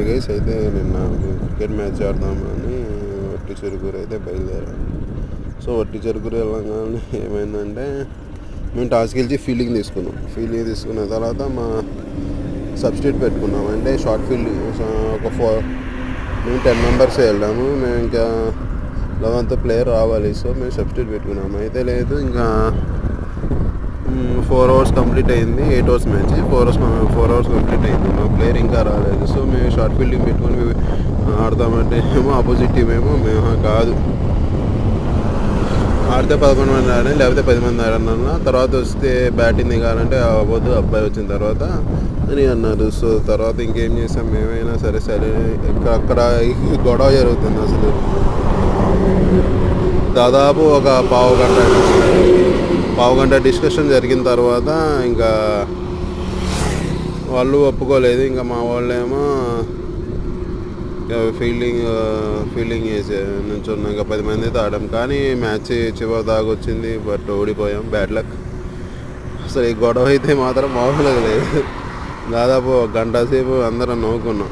Guys అయితే నిన్న cricket match ఆడదామని వట్టి చెరుకూరు అయితే బయలుదేరాం. సో వట్టి చెరుకూరు వెళ్ళగానే ఏమైందంటే మేము టాస్కి గెలిచి ఫీల్డింగ్ తీసుకున్న తర్వాత మా సబ్స్టిట్యూట్ పెట్టుకున్నాం. అంటే షార్ట్ ఫీల్డింగ్ మేము 10 మెంబర్స్ వెళ్ళాము. మేము ఇంకా 11th ప్లేయర్ రావాలి. సో మేము సబ్స్టిట్యూట్ పెట్టుకున్నాము. అయితే లేదు, ఇంకా 4 hours కంప్లీట్ అయింది. 8 hours మ్యాచ్, 4 hours కంప్లీట్ అయింది. మా ప్లేయర్ ఇంకా రాలేదు. సో మేము షార్ట్ ఫీల్డింగ్ పెట్టుకొని ఆడతామంటే ఏమో ఆపోజిట్ టీం ఏమో మేము కాదు, ఆడితే 11 మంది ఆడాలి, లేకపోతే 10 మంది ఆడన్నా, తర్వాత వస్తే బ్యాటింగ్ దిగాలంటే అవ్వదు అబ్బాయి వచ్చిన తర్వాత అని అన్నారు. సో తర్వాత ఇంకేం చేసాం, మేమైనా సరే అక్కడ గొడవ జరుగుతుంది. అసలు దాదాపు ఒక పావు గంట డిస్కషన్ జరిగిన తర్వాత ఇంకా వాళ్ళు ఒప్పుకోలేదు. ఇంకా మా వాళ్ళేమో ఫీల్డింగ్ చేసే నుంచున్నాం. ఇంకా 10 మందితో ఆడాం, కానీ మ్యాచ్ చివరి దాకా వచ్చింది. బట్ ఓడిపోయాం, బ్యాడ్ లక్. అసలు ఈ గొడవ అయితే మాత్రం మామూలుగా లేదు. దాదాపు 1 గంట సేపు అందరం నవ్వుకున్నాం.